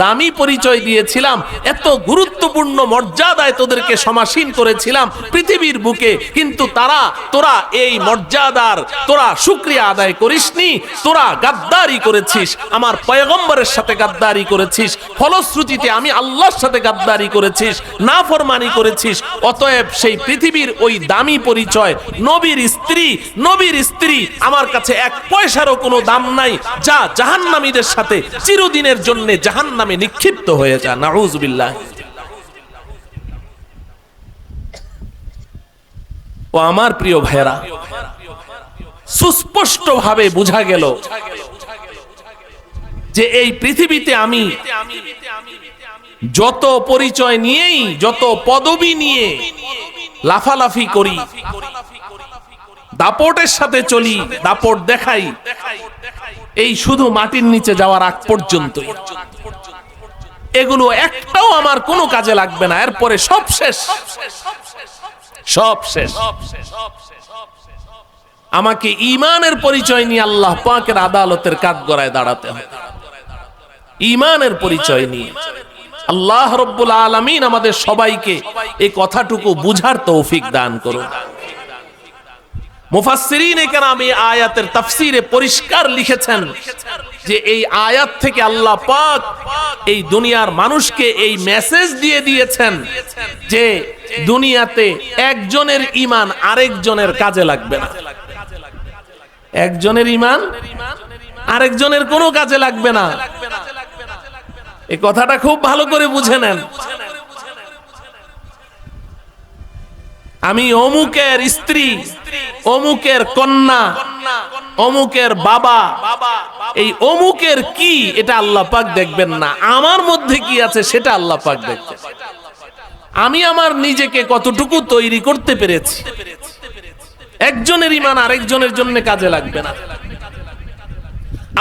দামি পরিচয় দিয়েছিলাম, এত গুরুত্বপূর্ণ মর্যাদায় তোদেরকে সমাসীন করেছিলাম পৃথিবীর বুকে, কিন্তু তোরা এই মর্যাদার তোরা শুকরিয়া আদায় করিসনি, তোরা গাদ্দারি করেছিস, আমার পয়গম্বরের সাথে গাদ্দারি করেছিস, ফলশ্রুতিতে আমি আল্লাহর সাথে গাদ্দারি করেছিস, নাফরমানি করেছিস। অতএব সেই পৃথিবীর ওই দামি পরিচয় নবীর স্ত্রী আমার কাছে এক পয়সারও কোনো দাম নাই, যা জাহান্নামীদের সাথে চিরদিনের জন্য জাহান্নামে নিক্ষিপ্ত হয়ে যা। নাউযুবিল্লাহ। ও আমার প্রিয় ভাইরা, সুস্পষ্ট ভাবে বোঝা গেল যে এই পৃথিবীতে আমি যত পরিচয় নিয়েই, যত পদবি নিয়ে লাফালাফি করি, দাপটের সাথে চলি, দাপট দেখাই, এই শুধু মাটির নিচে যাওয়ার আগ পর্যন্ত, এগুলো একটাও আমার কোনো কাজে লাগবে না। এরপরে সব শেষ, সব শেষ। আমাকে ঈমানের পরিচয় নিয়ে আল্লাহ পাকের আদালতের কাঠগড়ায় দাঁড়াতে হবে। ঈমানের পরিচয় নিয়ে আল্লাহ রাব্বুল আলামিন আমাদের সবাইকে এই কথাটুকু বুঝার তৌফিক দান করুন। মুফাসসিরিনে কেরাম এই আয়াতের তাফসীরে পরিষ্কার লিখেছেন যে এই আয়াত থেকে আল্লাহ পাক এই দুনিয়ার মানুষকে এই মেসেজ দিয়ে দিয়েছেন যে দুনিয়াতে একজনের ঈমান আরেকজনের কাজে লাগবে না। একজনের ঈমান আরেকজনের কোনো কাজে লাগবে না। এই কথাটা খুব ভালো করে বুঝে নেন। আমি অমুকের স্ত্রী, অমুকের কন্যা, অমুকের বাবা, এই অমুকের কি এটা আল্লাহ পাক দেখবেন না। আমার মধ্যে কি আছে সেটা আল্লাহ পাক দেখবেন। আমি আমার নিজেকে কতটুকু তৈরি করতে পেরেছি। একজনের ঈমান আরেকজনের জন্য কাজে লাগবে না।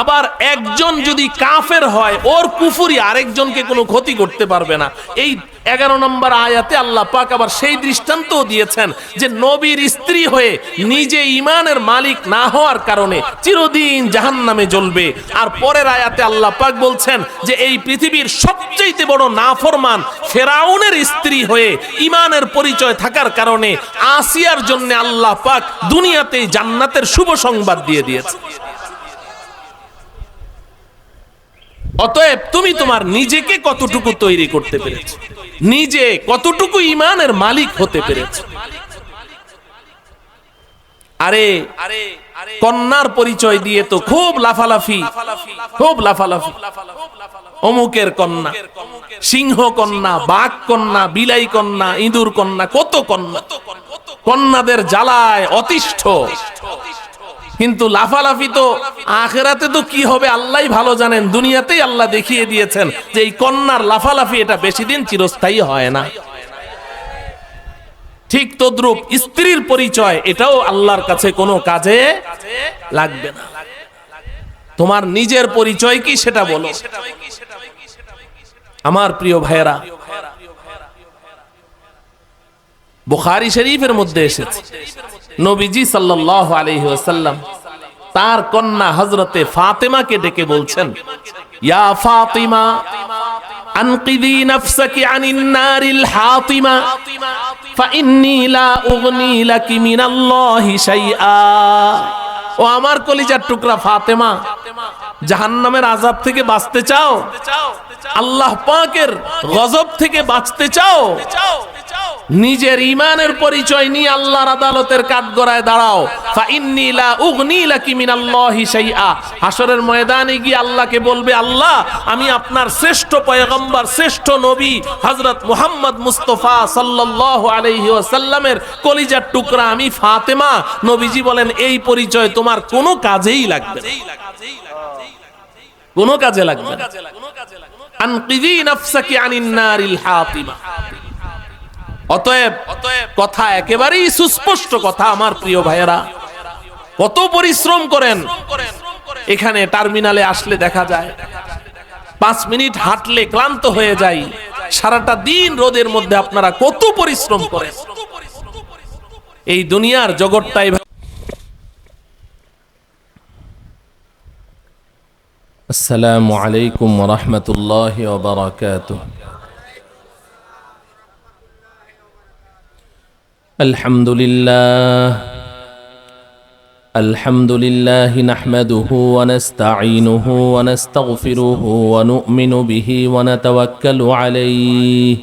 আবার একজন যদি কাফের হয়, ওর কুফরি আরেকজনকে কোনো ক্ষতি করতে পারবে না। এই 11 নম্বর আয়াতে আল্লাহ পাক আবার সেই দৃষ্টান্ত দিয়েছেন যে নবীর স্ত্রী হয়ে নিজে ঈমানের মালিক না হওয়ার কারণে চিরদিন জাহান্নামে জ্বলবে। আর পরের আয়াতে আল্লাহ পাক বলছেন যে এই পৃথিবীর সবচেয়ে বড় নাফরমান ফেরাউনের স্ত্রী হয়ে ঈমানের পরিচয় থাকার কারণে আসিয়ার জন্য আল্লাহ পাক দুনিয়াতেই জান্নাতের শুভ সংবাদ দিয়ে দিয়েছে। অতএব তুমি তোমার নিজেকে কতটুকু তৈরি করতে পেরেছো, নিজে কতটুকু ঈমানের মালিক হতে পেরেছো। আরে কন্যার পরিচয় দিয়ে তো খুব লাফালাফি, খুব লাফালাফি। অমুকের কন্যা, সিংহ কন্যা, বাঘ কন্যা, বিলাই কন্যা, ইঁদুর কন্যা, কত কন্যা, কন্যাদের জ্বালায় অতিষ্ঠ। কিন্তু লাফালাফি তো আখিরাতে তো কি হবে আল্লাহই ভালো জানেন। দুনিয়াতেই আল্লাহ দেখিয়ে দিয়েছেন যে এই কন্যার লাফালাফি এটা বেশি দিন চিরস্থায়ী হয় না। ঠিক তদ্রূপ স্ত্রীর পরিচয়, এটাও আল্লাহর কাছে কোনো কাজে লাগবে না। তোমার নিজের পরিচয় কি সেটা বলো। আমার প্রিয় ভাইয়েরা, বুখারী শরীফের মধ্যে এসেছে নবীজি সাল্লাল্লাহু আলাইহি ওয়াসাল্লাম তার কন্যা হযরতে ফাতেমাকে ডেকে বলছেন, ইয়া ফাতিমা আনকিদি নাফসাকি আনিন নারিল হাতিমা ফাইন্নী লা উগনি লাকি মিনাল্লাহি শাইআ। ও আমার কলিজার টুকরা ফাতেমা, জাহান্নামের আযাব থেকে বাঁচতে চাও, আল্লাহ পাকের গজব থেকে বাঁচতে চাও, নিজের ঈমানের পরিচয় নিয়ে আল্লাহর আদালতের কাঠগড়ায় দাঁড়াও। ফাইন্নী লা উগনি লাকি মিনাল্লাহি শাইআ। হাশরের ময়দানে গিয়ে আল্লাহকে বলবে, আল্লাহ আমি আপনার শ্রেষ্ঠ পয়গম্বর, শ্রেষ্ঠ নবী হযরত মুহাম্মদ মুস্তাফা সাল্লাল্লাহু আলাইহি ওয়াসাল্লামের কলিজার টুকরা আমি ফাতেমা। নবীজি বলেন এই পরিচয় তোমার কোনো কাজেই লাগবে না, কোনো কাজে লাগবে না। আনকিদি নাফসাকি আনিন নারিল হাতিমা। অতএব কথা একেবারেই সুস্পষ্ট কথা। আমার প্রিয় ভাইয়েরা, কত পরিশ্রম করেন। এখানে টার্মিনালে আসলে দেখা যায় 5 মিনিট হাঁটলে ক্লান্ত হয়ে যাই। সারাটা দিন রোদের মধ্যে আপনারা কত পরিশ্রম করেন। এই দুনিয়ার জগৎটাই। السلام عليكم ورحمة الله وبركاته. الحمد لله نحمده ونستعينه ونستغفره ونؤمن به ونتوكل عليه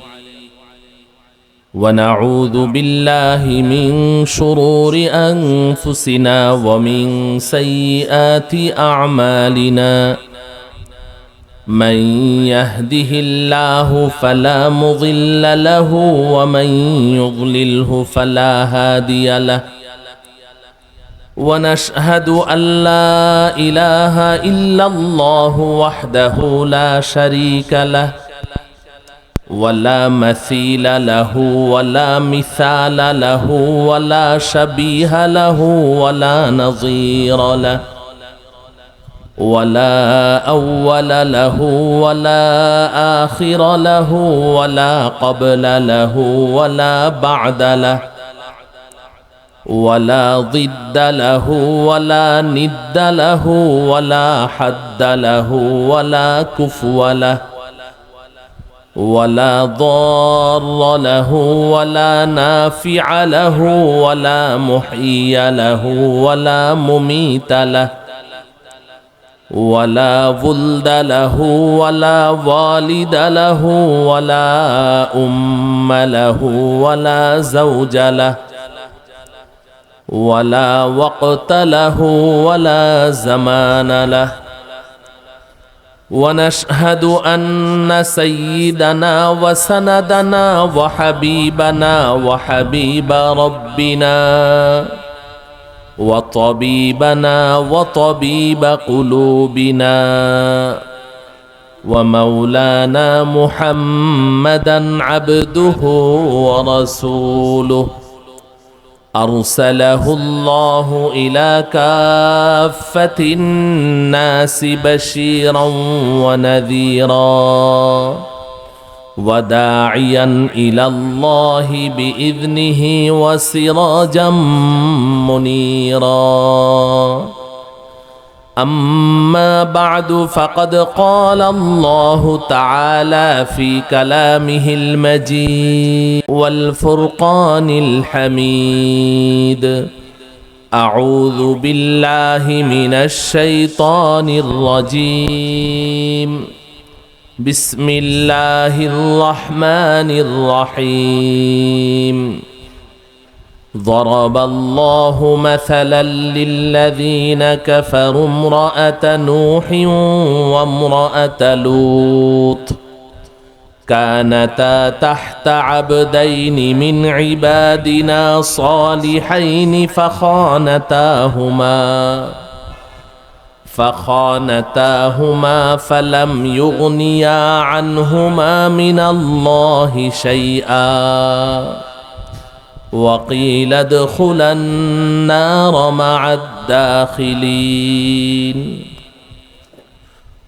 ونعوذ بالله من شرور أنفسنا ومن سيئات أعمالنا من يهده الله فلا مضل له ومن يضلله فلا هادي له ونشهد أن لا إله إلا الله وحده لا شريك له ولا مثيل له ولا مثال له ولا شبيه له ولا نظير له ولا أول له ولا آخر له ولا قبل له ولا بعد له ولا ضد له ولا ند له ولا حد له ولا كفو له ولا ضار له ولا نافع له ولا محيي له ولا مميت له ولا ولد له ولا والد له ولا أم له ولا زوج له ولا وقت له ولا زمان له ونشهد أن سيدنا وسندنا وحبيبنا وحبيب ربنا وطبيبنا وطبيب قلوبنا ومولانا محمدا عبده ورسوله أرسله الله إلى كافة الناس بشيرا ونذيرا وداعيا إلى الله بإذنه وسراجا منيرا. أما بعد فقد قال الله تعالى في كلامه المجيد والفرقان الحميد: أعوذ بالله من الشيطان الرجيم. بسم الله الرحمن الرحيم. ضرب الله مثلا للذين كفروا امرأة نوح وامرأة لوط كانتا تحت عبدين من عبادنا صالحين فخانتاهما فلم يغنيا عنهما من الله شيئا وقيل ادخلا النار مع الداخلين.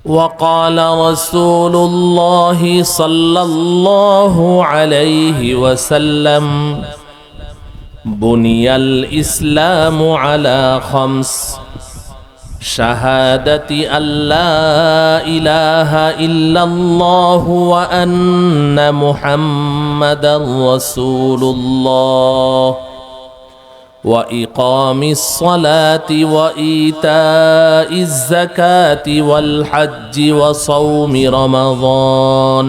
وقال رسول الله صلى الله عليه وسلم: بني الإسلام على 5: شهادة أن لا إله إلا الله وأن محمدا رسول الله وإقام الصلاة وإيتاء الزكاة والحج وصوم رمضان.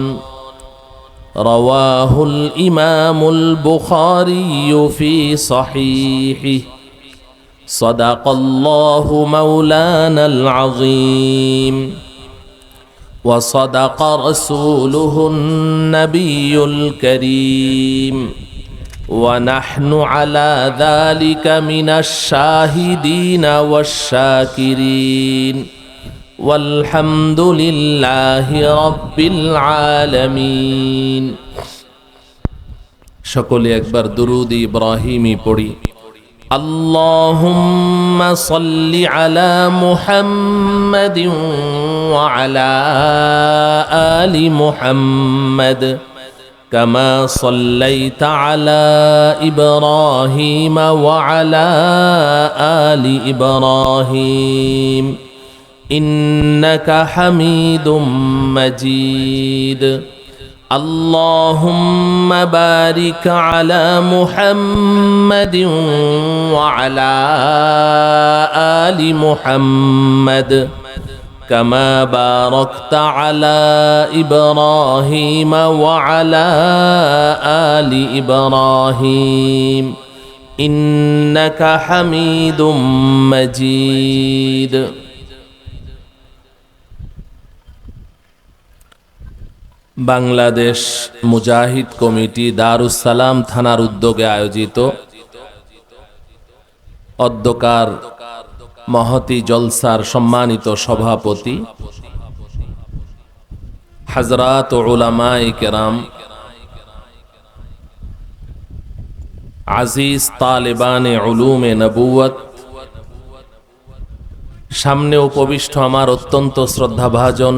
رواه الإمام البخاري في صحيحه. صدق الله مولانا العظيم وصدق رسوله النبي الكريم ونحن على ذلك من الشاهدين والشاكرين والحمد لله رب العالمين. সকলে একবার দুরূদ ইব্রাহিমি পড়ি। اللهم صل على محمد وعلى آل محمد كما صليت على إبراهيم وعلى آل إبراهيم إنك حميد مجيد اللهم بارك على محمد وعلى آل محمد كما باركت على إبراهيم وعلى آل إبراهيم إنك حميد مجيد বাংলাদেশ মুজাহিদ কমিটি দারুস সালাম থানার উদ্যোগে আয়োজিত অধ্যকার মহতি জলসার সম্মানিত সভাপতি হযরত উলামায়ে কেরাম, আজিজ তালেবানে উলুমে নবুয়ত, সামনে উপবিষ্ট আমার অত্যন্ত শ্রদ্ধাভাজন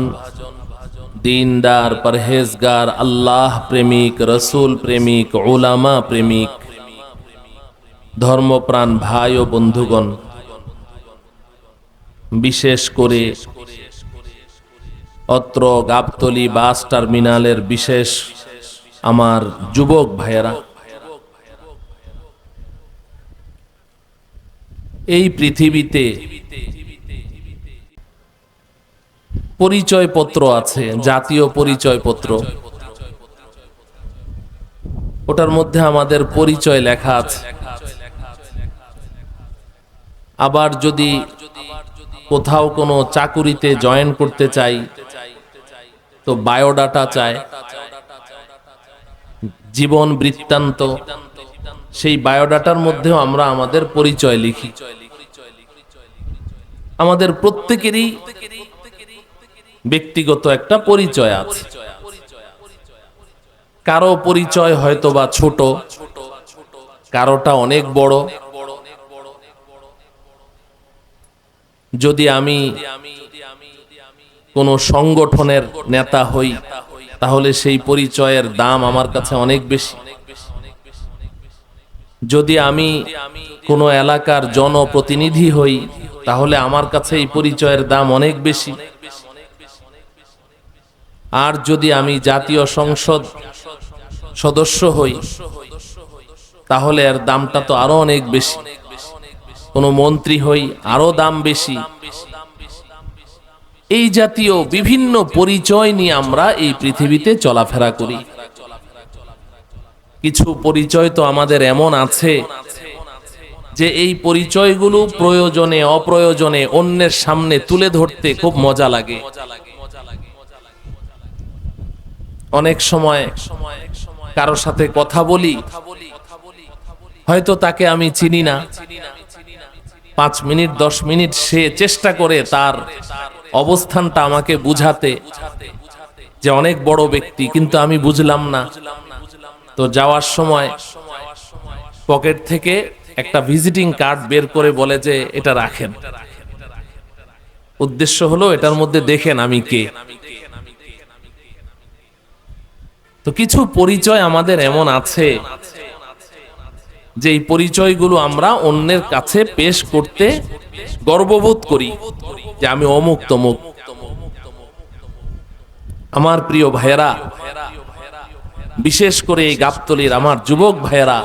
দীনদার পরহেজগার আল্লাহ প্রেমিক রসুল প্রেমিক উলামা প্রেমিক ধর্মপ্রাণ ভাই ও বন্ধুগণ, বিশেষ করে অত্র গাবতলী বাস টার্মিনালের বিশেষ আমার যুবক ভাইয়েরা, এই পৃথিবীতে পরিচয়পত্র আছে, জাতীয় পরিচয়পত্র, ওটার মধ্যে আমাদের পরিচয় লেখা আছে। আবার যদি কোথাও কোনো চাকুরিতে জয়েন করতে চাই তো বায়োডাটা চায়, জীবন বৃত্তান্ত, সেই বায়োডাটার মধ্যেও আমরা আমাদের পরিচয় লিখি। আমাদের প্রত্যেকেরই ব্যক্তিগত একটা পরিচয় আছে। কারো পরিচয় হয়তো বা ছোট, কারোটা অনেক বড়। যদি আমি কোনো সংগঠনের নেতা হই তাহলে সেই পরিচয়ের দাম আমার কাছে অনেক বেশি। যদি আমি কোনো এলাকার জনপ্রতিনিধি হই তাহলে আমার কাছে এই পরিচয়ের দাম অনেক বেশি। আর যদি আমি জাতীয় সংসদ সদস্য হই তাহলে এর দামটা তো আরো অনেক বেশি। কোনো মন্ত্রী হই আরো দাম বেশি। এই জাতীয় বিভিন্ন পরিচয় নিয়ে আমরা এই পৃথিবীতে চলাফেরা করি। কিছু পরিচয় তো আমাদের এমন আছে যে এই পরিচয়গুলো প্রয়োজনে অপ্রয়োজনে অন্যের সামনে তুলে ধরতে খুব মজা লাগে। অনেক সময় কারো সাথে কথা বলি, হয়তো তাকে আমি চিনি না, 5 মিনিট 10 মিনিট সে চেষ্টা করে তার অবস্থানটা আমাকে বুঝাতে যে অনেক বড় ব্যক্তি, কিন্তু আমি বুঝলাম না। তো যাওয়ার সময় পকেট থেকে একটা ভিজিটিং কার্ড বের করে বলে যে এটা রাখেন, উদ্দেশ্য হলো এটার মধ্যে দেখেন আমি কে। তো কিছু পরিচয় আমাদের এমন আছে যে এই পরিচয়গুলো আমরা অন্যের কাছে পেশ করতে গর্ববোধ করি যে আমি অমুক তমুক। আমার প্রিয় ভাইয়েরা, বিশেষ করে এই গাবতলীর আমার যুবক ভাইয়েরা,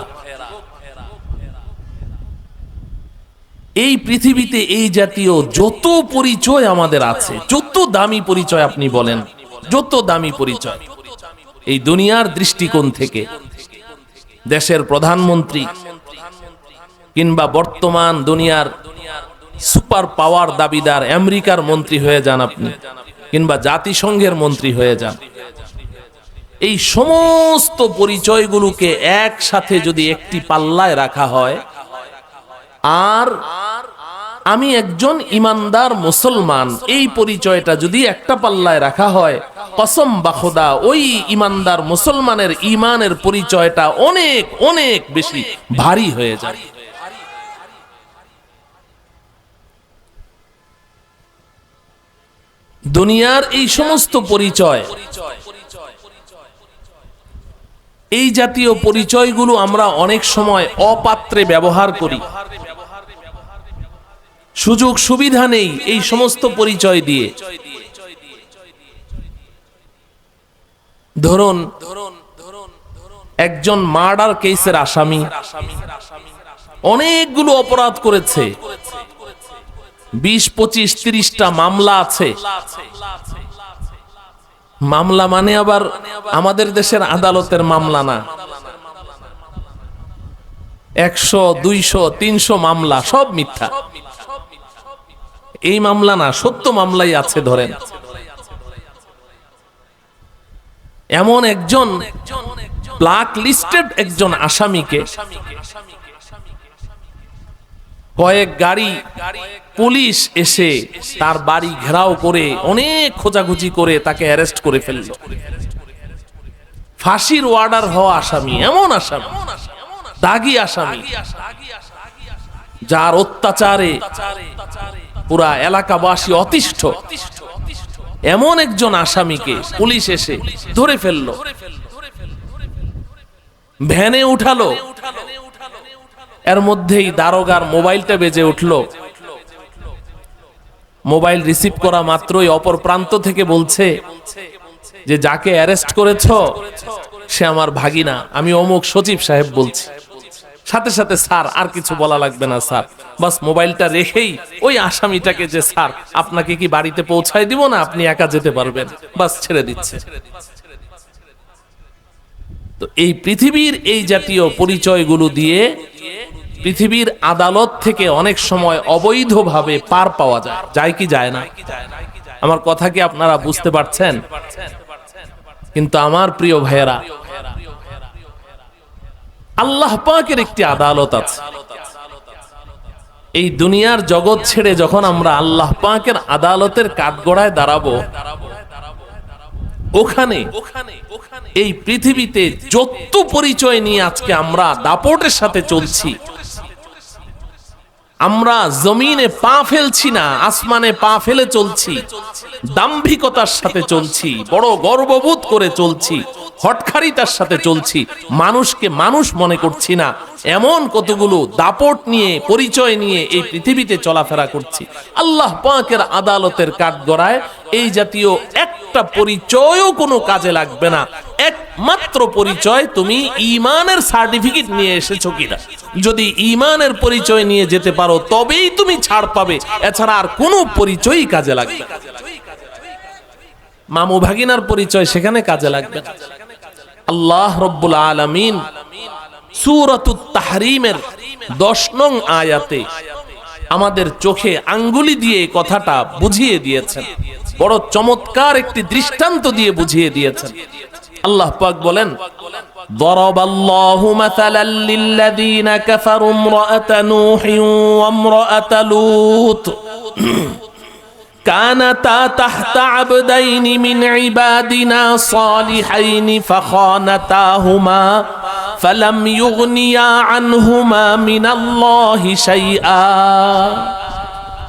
এই পৃথিবীতে এই জাতীয় যত পরিচয় আমাদের আছে, যত দামি পরিচয় আপনি বলেন, যত দামি পরিচয় এই দুনিয়ার দৃষ্টিকোণ থেকে, দেশের প্রধানমন্ত্রী কিংবা বর্তমান দুনিয়ার সুপার পাওয়ার দাবিদার আমেরিকার মন্ত্রী হয়ে যান আপনি, কিংবা জাতিসংঘের মন্ত্রী হয়ে যান, এই সমস্ত পরিচয়গুলোকে একসাথে যদি একটি পাল্লায় রাখা হয়, আর আমি একজন ইমানদার মুসলমান, এই পরিচয়টা যদি একটা পাল্লায় রাখা হয়, কসম বা খোদা ওই ইমানদার মুসলমানের ঈমানের পরিচয়টা অনেক অনেক বেশি ভারী হয়ে যায়। দুনিয়ার এই সমস্ত পরিচয়, এই জাতীয় পরিচয়গুলো আমরা অনেক সময় অপাত্রে ব্যবহার করি। সুযোগ সুবিধা নেই এই সমস্ত পরিচয় দিয়ে। ধরুন একজন মার্ডার কেসের আসামি, অনেকগুলো অপরাধ করেছে, 20, 25, 30টা মামলা আছে। মামলা মানে আবার আমাদের দেশের আদালতের মামলা না, 100, 200, 300 মামলা সব মিথ্যা। এই মামলা না, সত্য মামলাই আছে। ধরেন এমন একজন ব্ল্যাক লিস্টেড একজন আসামিকে কয়েক গাড়ি পুলিশ এসে তার বাড়ি ঘেরাও করে অনেক খোঁজাখুঁজি করে তাকে অ্যারেস্ট করে ফেলল। ফাঁসির অর্ডার হওয়া আসামি, এমন আসামি, দাগী আসামি, যার অত্যাচারে পুরা এলাকাবাসী অতিষ্ঠ, এমন একজন আসামিকে পুলিশ এসে ধরে ফেলল, ভ্যানে উঠালো। এর মধ্যেই দারোগার মোবাইলটা বেজে উঠল। মোবাইল রিসিভ করা মাত্রই অপর প্রান্ত থেকে বলছে যে যাকে অ্যারেস্ট করেছ সে আমার ভাগিনা, আমি অমুক সচিব সাহেব বলছি। সাথে সাথে স্যার, আর কিছু বলা লাগবে না স্যার, বাস মোবাইলটা রেখেই ওই আসামিটাকে যে স্যার আপনাকে কি বাড়িতে পৌঁছায় দিব না, আপনি একা যেতে পারবেন, বাস ছেড়ে দিচ্ছে। তো এই পৃথিবীর এই জাতীয় পরিচয়গুলো দিয়ে পৃথিবীর আদালত থেকে অনেক সময় অবৈধভাবে পার পাওয়া যায়। যায় কি যায় না? আমার কথা কি আপনারা বুঝতে পারছেন? কিন্তু আমার প্রিয় ভাইয়েরা, আল্লাহ পাকের একটি আদালত আছে। এই দুনিয়ার জগৎ ছেড়ে যখন আমরা আল্লাহ পাকের আদালতের কাঠগড়ায় দাঁড়াবো, ওখানে এই পৃথিবীতে যত পরিচয় নিয়ে আজকে আমরা দাপটের সাথে চলছি, আমরা জমিনে পা ফেলছি না, আসমানে পা ফেলে চলছি, দাম্ভিকতার সাথে চলছি, বড় গর্ববোধ করে চলছি, হটখারিতার সাথে চলছি, মানুষকে মানুষ মনে করছি না, এমন কতগুলো দাপট নিয়ে পরিচয় নিয়ে এই পৃথিবীতে চলাফেরা করছি। আল্লাহ পাকের আদালতের কাঠগড়ায় এই জাতীয় একটা পরিচয়ও কোনো কাজে লাগবে না। একমাত্র পরিচয় তুমি ঈমানের সার্টিফিকেট নিয়ে এসেছো কিনা। যদি ঈমানের পরিচয় নিয়ে যেতে পারো তবেই তুমি ছাড় পাবে, এছাড়া আর কোনো পরিচয়ই কাজে লাগবে না। মামু ভাগিনার পরিচয় সেখানে কাজে লাগবে না। আল্লাহ রব্বুল আলামিন সূরাতুত তাহরীমের 10 নং আয়াতে আমাদের চোখে আঙ্গুলি দিয়ে কথাটা বুঝিয়ে দিয়েছেন, বড় চমৎকার একটি দৃষ্টান্ত দিয়ে বুঝিয়ে দিয়েছেন। আল্লাহ পাক বলেন, দরাবাল্লাহু মাসালাল লিল্লাযীনা কাফারু ইমরাআতা নূহিন ওয়া ইমরাআতা লূত كانتا تحت عبدين من عبادنا صالحين فخانتاهما فلم يغنيا عنهما من الله شيئا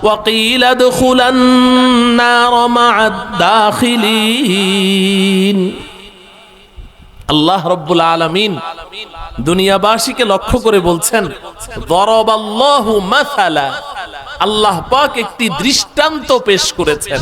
وقيل ادخلا النار مع الداخلين। আল্লাহ রব্বুল আলামিন দুনিয়াবাসীকে লক্ষ্য করে বলছেন, দরাবাল্লাহু মাসালা, আল্লাহ পাক একটি দৃষ্টান্ত পেশ করেছেন,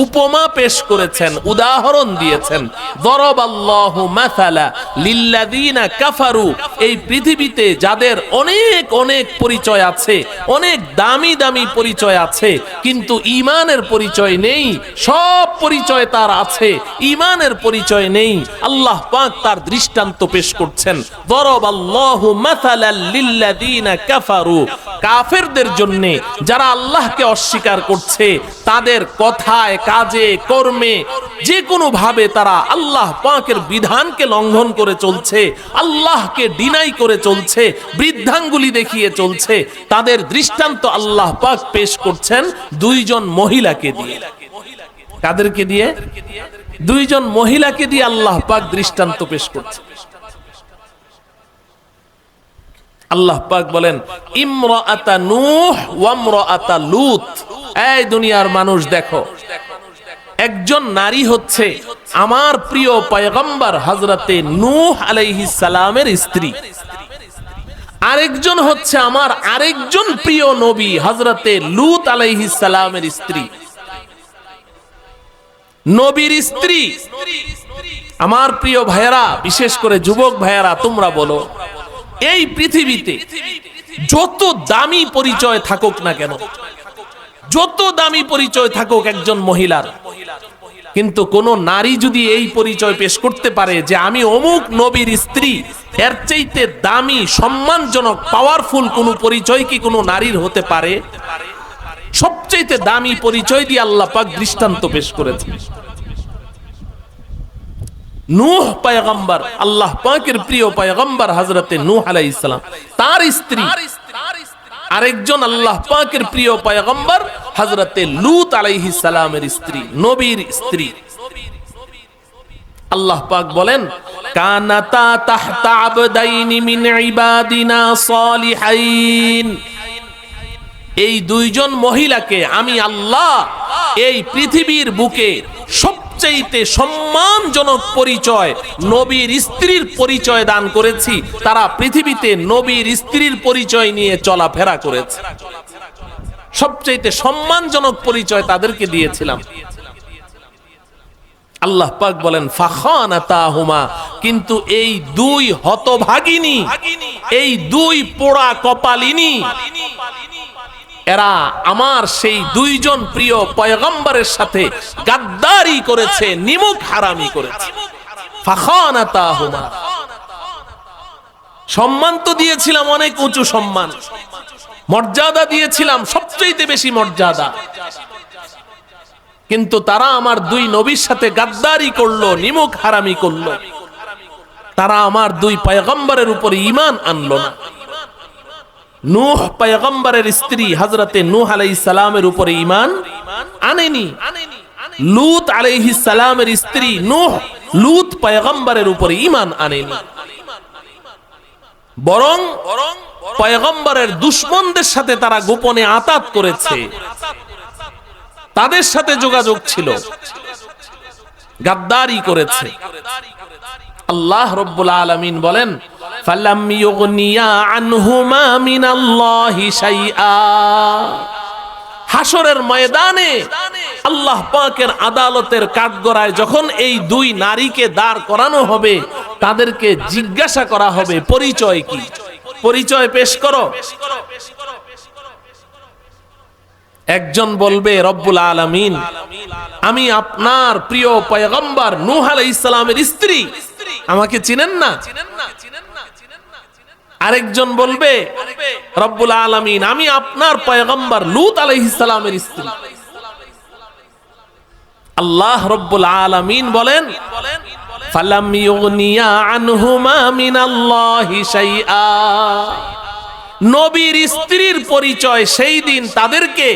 উপমা পেশ করেছেন, উদাহরণ দিয়েছেন। দরাবাল্লাহু মাসালা লিল্লাযীনা কাফারু, এই পৃথিবীতে যাদের অনেক অনেক পরিচয় আছে, অনেক দামি দামি পরিচয় আছে, কিন্তু ঈমানের পরিচয় নেই। সব পরিচয় তার আছে, ঈমানের পরিচয় নেই। আল্লাহ পাক তার দৃষ্টান্ত পেশ করছেন। দরাবাল্লাহু মাসালাল লিল্লাযীনা কাফারু, কাফেরদের জন্য যারা আল্লাহকে অস্বীকার করছে, তাদের কথায়, কাজে, কর্মে যে কোনো ভাবে তারা আল্লাহ পাকের বিধানকে লঙ্ঘন করে চলছে, আল্লাহকে ডিনাই করে চলছে, বৃদ্ধাঙ্গুলি দেখিয়ে চলছে, তাদের দৃষ্টান্ত আল্লাহ পাক পেশ করছেন 2 জন মহিলাকে দিয়ে। কাদেরকে দিয়ে? 2 জন মহিলাকে দিয়ে আল্লাহ পাক দৃষ্টান্ত পেশ করছে। আল্লাহ পাক বলেন, ইমরাআতা নূহ ওয়া ইমরাআতা লূত। এই দুনিয়ার মানুষ দেখো, একজন নারী হচ্ছে আমার প্রিয় পয়গম্বর হযরতে নূহ আলাইহিস সালামের স্ত্রী, আরেকজন হচ্ছে আমার আরেকজন প্রিয় নবী হযরতে লূত আলাইহিস সালামের স্ত্রী। নবীর স্ত্রী। আমার প্রিয় ভাইয়েরা, বিশেষ করে যুবক ভাইয়েরা, তোমরা বলো, এই পৃথিবীতে যত দামি পরিচয় থাকুক না কেন, যত দামি পরিচয় থাকুক একজন মহিলার, কিন্তু কোন নারী যদি এই পরিচয় পেশ করতে পারে যে আমি অমুক নবীর স্ত্রী, এর চাইতে দামি, সম্মানজনক, পাওয়ারফুল কোন পরিচয় কি কোন নারীর হতে পারে? সবচাইতে দামি পরিচয় দিয়ে আল্লাহ পাক দৃষ্টান্ত পেশ করেছেন। নূহ পয়গম্বর, আল্লাহ পাকের প্রিয় পয়গম্বর হযরতে নূহ আলাইহিস সালাম, তার স্ত্রী আরেকজন আল্লাহ পাকের প্রিয় পয়গম্বর হযরতে লূত আলাইহিস সালামের স্ত্রী, নবীর স্ত্রী। আল্লাহ পাক বলেন, কানাতা তাহতা আবদাইনি মিন ইবাদিনা সালিহাইন। এই দুইজন মহিলাকে আমি আল্লাহ এই পৃথিবীর বুকে সবচাইতে সম্মানজনক পরিচয়, নবীর স্ত্রীর পরিচয় দান করেছি। তারা পৃথিবীতে নবীর স্ত্রীর পরিচয় নিয়ে চলাফেরা করেছে। সবচাইতে সম্মানজনক পরিচয় তাদেরকে দিয়েছিলাম। আল্লাহ পাক বলেন, ফাখানাতাহুমা, কিন্তু এই দুই হতভাগিনী, এই দুই পোড়া কপালিনী, এরা আমার সেই দুইজন প্রিয় পয়গম্বরের সাথে গাদ্দারি করেছে, নিমুখ হারামি করেছে। ফাখানাতাহুমা, সম্মান তো দিয়েছিলাম অনেক উঁচু সম্মান, মর্যাদা দিয়েছিলাম সবচেয়ে বেশি মর্যাদা, কিন্তু তারা আমার দুই নবীর সাথে গাদ্দারি করলো, নিমুখ হারামি করলো। তারা আমার দুই পয়গম্বরের উপর ঈমান আনলো না। নূহ পয়গম্বরের স্ত্রী হযরতে নূহ আলাইহিস সালামের উপরে ঈমান আনেনি। লূত আলাইহিস সালামের স্ত্রী নূহ লূত পয়গম্বরের উপরে ঈমান আনেনি, বরং পয়গম্বরের দুশমনদের সাথে তারা গোপনে আতাত করেছে, তাদের সাথে যোগাযোগ ছিল, গাদ্দারি করেছে। আল্লাহ রাব্বুল আলামিন বলেন, ফালাম ইউগনিয়া আনহুমা মিনাল্লাহি শাইআ। হাসরের ময়দানে আল্লাহ পাকের আদালতের কাঠগড়ায় যখন এই দুই নারীকে দাঁড় করানো হবে, তাদেরকে জিজ্ঞাসা করা হবে পরিচয় কি, পরিচয় পেশ করো। একজন বলবে, রব্বুল আলামিন, আমি আপনার প্রিয় পয়গম্বর নূহ আলাইহিস সালামের স্ত্রী, আমাকে চিনেন না? আরেকজন বলবে, রব্বুল আলামিন, আমি আপনার পয়গম্বর লূত আলাইহিস সালামের স্ত্রী। আল্লাহ রব্বুল আলামিন বলেন, ফালাম ইউগনিয়া আনহুমা মিনাল্লাহি শাইআ। নবীর স্ত্রীর পরিচয় সেই দিন তাদেরকে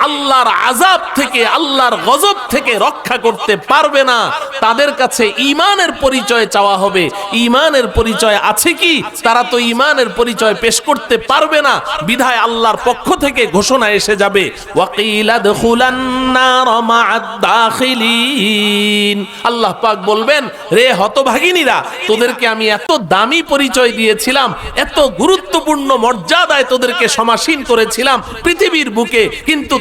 আল্লাহর আযাব থেকে, আল্লাহর গজব থেকে রক্ষা করতে পারবে না। তাদের কাছে ঈমানের পরিচয় চাওয়া হবে। ঈমানের পরিচয় আছে কি? তারা তো ঈমানের পরিচয় পেশ করতে পারবে না। বিধায় আল্লাহর পক্ষ থেকে ঘোষণা এসে যাবে, ওয়াকিলা দুখুলান নার মা'আদ দাখিলিন। আল্লাহ পাক বলবেন, রে হতভাগিনীরা, তোদেরকে আমি এত দামি পরিচয় দিয়েছিলাম, এত গুরুত্বপূর্ণ মর্যাদায় তোদেরকে সমাসীন করেছিলাম পৃথিবীর বুকে, কিন্তু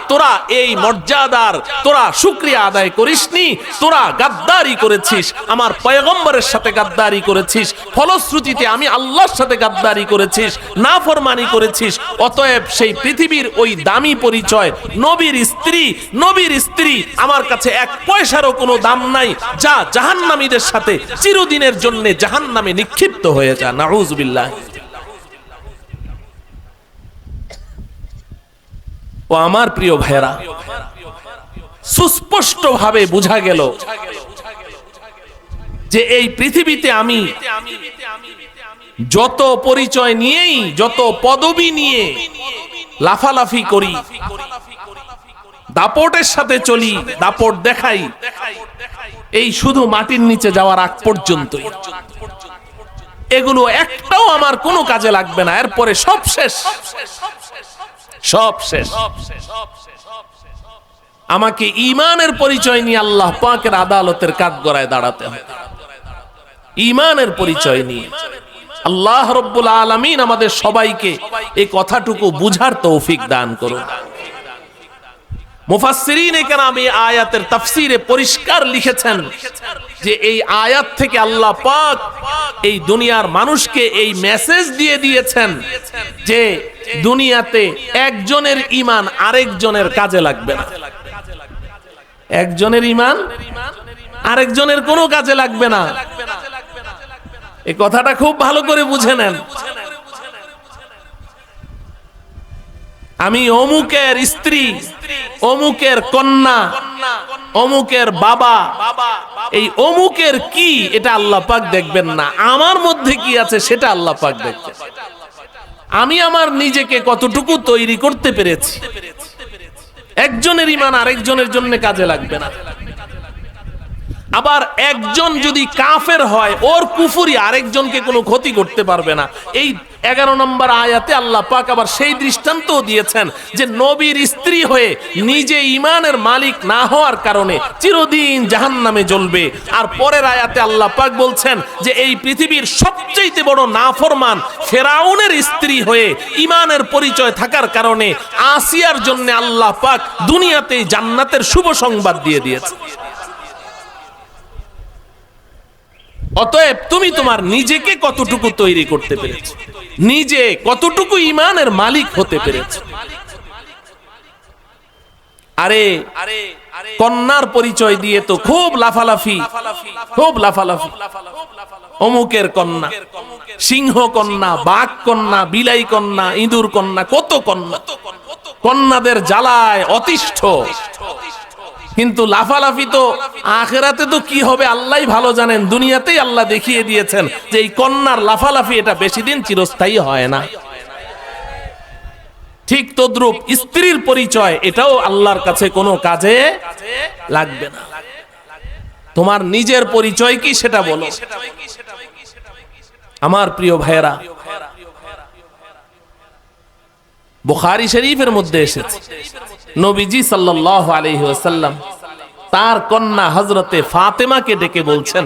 তোরা এই মর্যাদার তোরা শুকরিয়া আদায় করিসনি। তোরা গাদ্দারি করেছিস, আমার পয়গম্বরের সাথে গাদ্দারি করেছিস, ফলশ্রুতিতে আমি আল্লাহর সাথে গাদ্দারি করেছিস, নাফরমানি করেছিস। অতএব সেই পৃথিবীর ওই দামি পরিচয় নবীর স্ত্রী আমার কাছে এক পয়সারও কোনো দাম নাই। যা জাহান্নামীদের সাথে চিরদিনের জন্য জাহান্নামে নিক্ষিপ্ত হয়ে যা। নাউযুবিল্লাহ। ও আমার প্রিয় ভাইরা, সুস্পষ্ট ভাবে বোঝা গেল যে এই পৃথিবীতে আমি যত পরিচয় নিয়েই, যত পদবি নিয়ে লাফালাফি করি, দাপটের সাথে চলি, দাপট দেখাই, এই শুধু মাটির নিচে যাওয়ার আগ পর্যন্তই। এগুলো একটাও আমার কোনো কাজে লাগবে না। এরপরে সব শেষ, সব শেষ। আমাকে ঈমানের পরিচয় নিয়ে আল্লাহ পাকের আদালতের কাঠগড়ায় দাঁড়াতে হবে। ঈমানের পরিচয় নিয়ে আল্লাহ রব্বুল আলামিন আমাদের সবাইকে এই কথাটুকু বুঝার তৌফিক দান করুন। মুফাসসিরিনে কেরাম এই আয়াতের তাফসীরে পরিষ্কার লিখেছেন যে এই আয়াত থেকে আল্লাহ পাক এই দুনিয়ার মানুষকে এই মেসেজ দিয়ে দিয়েছেন যে দুনিয়াতে একজনের ঈমান আরেকজনের কাজে লাগবে না। একজনের ঈমান আরেকজনের কোনো কাজে লাগবে না। এই কথাটা খুব ভালো করে বুঝে নেন। আমি অমুকের স্ত্রী, অমুকের কন্যা, অমুকের বাবা, এই অমুকের কি এটা আল্লাহ পাক দেখবেন না। আমার মধ্যে কি আছে সেটা আল্লাহ পাক দেখবেন। আমি আমার নিজেকে কতটুকু তৈরি করতে পেরেছি। একজনের ঈমান আরেকজনের জন্য কাজে লাগবে না। আবার একজন যদি কাফের হয়, ওর কুফরি আরেকজনকে কোনো ক্ষতি করতে পারবে না। এই 11 নম্বর আয়াতে আল্লাহ পাক আবার সেই দৃষ্টান্তও দিয়েছেন যে নবীর স্ত্রী হয়ে নিজে ঈমানের মালিক না হওয়ার কারণে চিরদিন জাহান্নামে জ্বলবে। আর পরের আয়াতে আল্লাহ পাক বলছেন যে এই পৃথিবীর সবচেয়ে বড় নাফরমান ফেরাউনের স্ত্রী হয়ে ঈমানের পরিচয় থাকার কারণে আসিয়ার জন্য আল্লাহ পাক দুনিয়াতেই জান্নাতের শুভ সংবাদ দিয়ে দিয়েছে। অতএব তুমি তোমার নিজেকে কতটুকু তৈরি করতে পেরেছো, নিজে কতটুকু ঈমানের মালিক হতে পেরেছো। আরে কন্যার পরিচয় দিয়ে তো খুব লাফালাফি, খুব লাফালাফি। অমুকের কন্যা, সিংহ কন্যা, বাঘ কন্যা, বিলাই কন্যা, ইঁদুর কন্যা, কত কন্যা। কন্যাদের জ্বালায় অতিষ্ঠ। কিন্তু লাফালাফি তো আখিরাতে তো কি হবে আল্লাহই ভালো জানেন। দুনিয়াতেই আল্লাহ দেখিয়ে দিয়েছেন যে এই কন্যার লাফালাফি এটা বেশি দিন চিরস্থায়ী হয় না। ঠিক তদ্রূপ স্ত্রীর পরিচয় এটাও আল্লাহর কাছে কোনো কাজে লাগবে না। তোমার নিজের পরিচয় কি সেটা বলো। আমার প্রিয় ভাইয়েরা, বুখারী শরীফের মধ্যে এসেছে নবীজি সাল্লাল্লাহু আলাইহি ওয়াসাল্লাম তার কন্যা হযরতে ফাতেমাকে ডেকে বলছেন,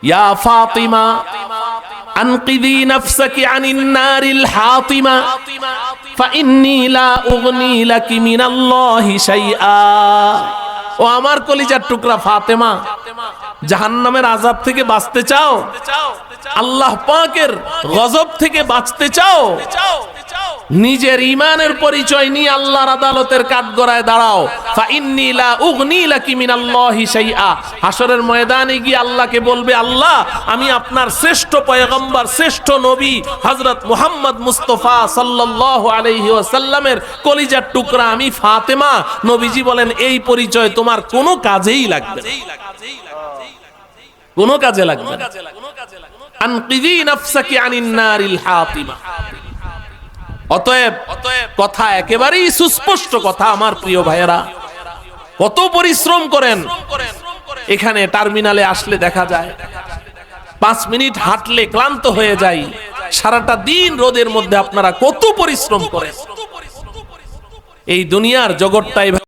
ইয়া ফাতিমা আনকিযি নাফসাকি আনিন নারিল হাতিমা ফাইন্নী লা উগনি লাকি মিনাল্লাহি শাইআ। ও আমার কলিজার টুকরা ফাতেমা, জাহান্নামের আযাব থেকে বাঁচতে চাও, আল্লাহ পাকের গজব থেকে বাঁচতে চাও, নিজের ঈমানের পরিচয় নিয়ে আল্লাহর আদালতের কাঠগড়ায় দাঁড়াও। ফাইন্নী লা উগনি লাকি মিনাল্লাহি শাইআ। হাশরের ময়দানে গিয়ে আল্লাহকে বলবে, আল্লাহ আমি আপনার শ্রেষ্ঠ পয়গম্বর, শ্রেষ্ঠ নবী হযরত মুহাম্মদ মুস্তাফা সাল্লাল্লাহু আলাইহি ওয়াসাল্লামের কলিজার টুকরা আমি ফাতেমা। নবীজি বলেন এই পরিচয় তোমার কোনো কাজেই লাগবে না, কোনো কাজে লাগবে না। আনকিযি নাফসাকি আনিন নারিল হাতিমা। অতএব কথা একেবারেই সুস্পষ্ট কথা। আমার প্রিয় ভাইয়েরা, কত পরিশ্রম করেন। এখানে টার্মিনালে আসলে দেখা যায় 5 মিনিট হাঁটলে ক্লান্ত হয়ে যাই। সারাটা দিন রোদের মধ্যে আপনারা কত পরিশ্রম করেন। এই দুনিয়ার জগৎটাই